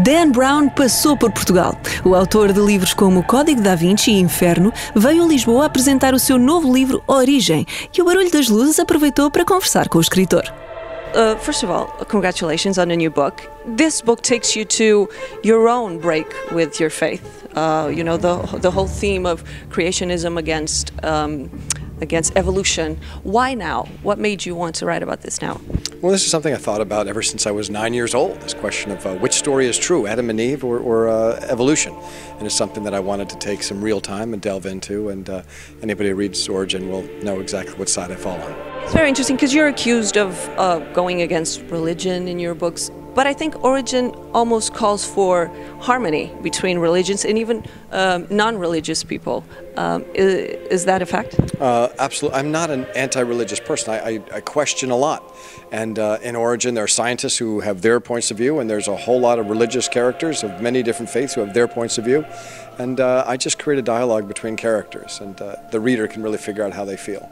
Dan Brown passou por Portugal. O autor de livros como Código da Vinci e Inferno veio a Lisboa apresentar o seu novo livro Origem e o barulho das luzes aproveitou para conversar com o escritor. First of all, congratulations on the new book. This book takes you to your own break with your faith. You know, the whole theme of creationism against evolution. Why now? What made you want to write about this now? Well, this is something I thought about ever since I was 9 years old, this question of which story is true, Adam and Eve or evolution. And it's something that I wanted to take some real time and delve into, and anybody who reads Origin will know exactly what side I fall on. It's very interesting because you're accused of going against religion in your books, but I think Origin almost calls for harmony between religions and even non-religious people. Is that a fact? Absolutely. I'm not an anti-religious person. I question a lot. And in Origin, there are scientists who have their points of view, and there's a whole lot of religious characters of many different faiths who have their points of view. And I just create a dialogue between characters, and the reader can really figure out how they feel.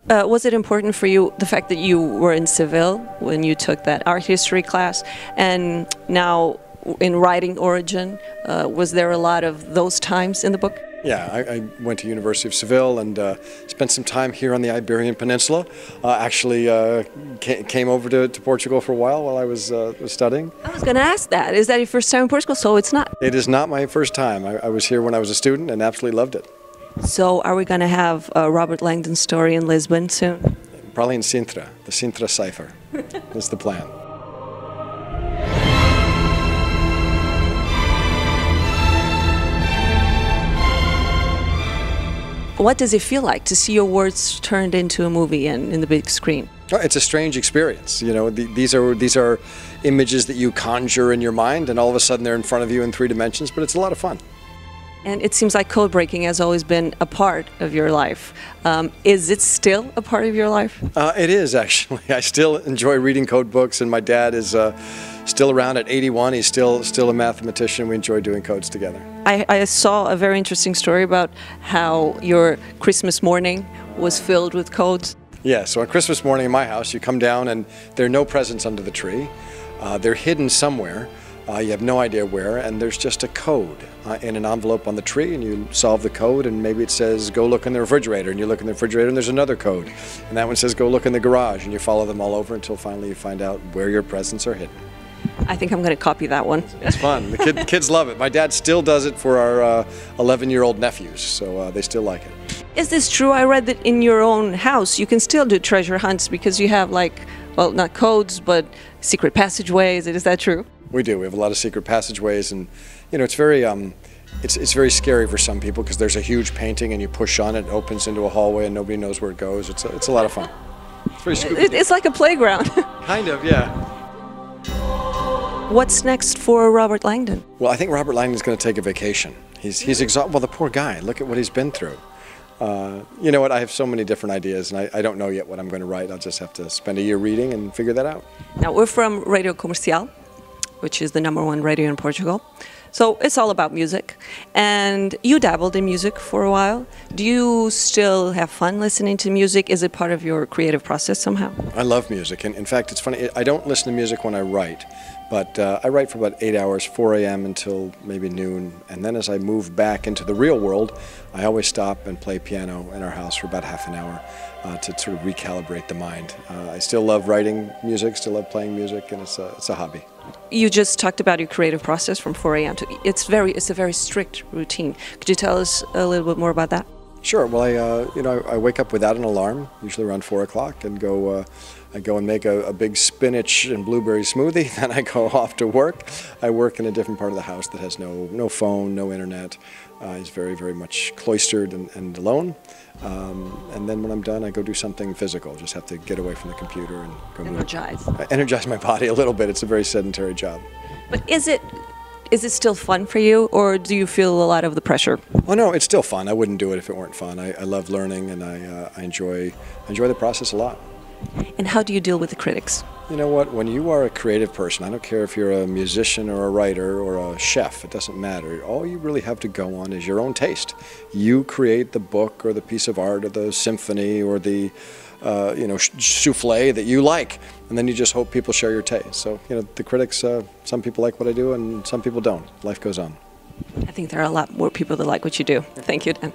Was it important for you, the fact that you were in Seville when you took that art history class, and now in writing Origin, was there a lot of those times in the book? Yeah, I went to University of Seville and spent some time here on the Iberian Peninsula. Actually came over to Portugal for a while I was studying. I was going to ask that. Is that your first time in Portugal? So it's not. It is not my first time. I was here when I was a student and absolutely loved it. So are we going to have a Robert Langdon story in Lisbon soon? Probably in Sintra, the Sintra cipher is the plan. What does it feel like to see your words turned into a movie and in the big screen? Oh, it's a strange experience. You know, these are images that you conjure in your mind, and all of a sudden they're in front of you in 3 dimensions, but it's a lot of fun. And it seems like code breaking has always been a part of your life. Is it still a part of your life? It is, actually. I still enjoy reading code books, and my dad is still around at 81. He's still a mathematician. We enjoy doing codes together. I saw a very interesting story about how your Christmas morning was filled with codes. Yeah, so on Christmas morning in my house, you come down and there are no presents under the tree. They're hidden somewhere. You have no idea where, and there's just a code in an envelope on the tree, and you solve the code, and maybe it says, go look in the refrigerator, and you look in the refrigerator, and there's another code. And that one says, go look in the garage, and you follow them all over until finally you find out where your presents are hidden. I think I'm going to copy that one. It's fun. The kids love it. My dad still does it for our 11-year-old nephews, so they still like it. Is this true? I read that in your own house you can still do treasure hunts because you have, like, well, not codes, but secret passageways. Is that true? We do. We have a lot of secret passageways, and you know, it's very scary for some people because there's a huge painting and you push on it, it opens into a hallway, and nobody knows where it goes. It's a lot of fun. It's very spooky. It's like a playground. Kind of, yeah. What's next for Robert Langdon? Well, I think Robert Langdon's going to take a vacation. He's exhausted. Well, the poor guy. Look at what he's been through. You know what? I have so many different ideas, and I don't know yet what I'm going to write. I'll just have to spend a year reading and figure that out. Now, we're from Radio Comercial, which is the #1 radio in Portugal. So it's all about music. And you dabbled in music for a while. Do you still have fun listening to music? Is it part of your creative process somehow? I love music. And in fact, it's funny, I don't listen to music when I write. But I write for about 8 hours, 4 a.m. until maybe noon. And then as I move back into the real world, I always stop and play piano in our house for about half an hour to sort of recalibrate the mind. I still love writing music, still love playing music, and it's a hobby. You just talked about your creative process from 4 a.m. to it's a very strict routine. Could you tell us a little bit more about that? Sure. Well, I wake up without an alarm, usually around 4 o'clock, and I go and make a big spinach and blueberry smoothie. Then I go off to work. I work in a different part of the house that has no phone, no internet. It's very, very much cloistered and alone. And then when I'm done, I go do something physical. Just have to get away from the computer and go energize my body a little bit. It's a very sedentary job. But is it still fun for you, or do you feel a lot of the pressure? Oh no, it's still fun. I wouldn't do it if it weren't fun. I love learning, and I enjoy the process a lot. And how do you deal with the critics? You know what, when you are a creative person, I don't care if you're a musician or a writer or a chef, it doesn't matter. All you really have to go on is your own taste. You create the book or the piece of art or the symphony or the souffle that you like. and then you just hope people share your taste. So, you know, the critics, some people like what I do and some people don't. Life goes on. I think there are a lot more people that like what you do. Thank you, Dan.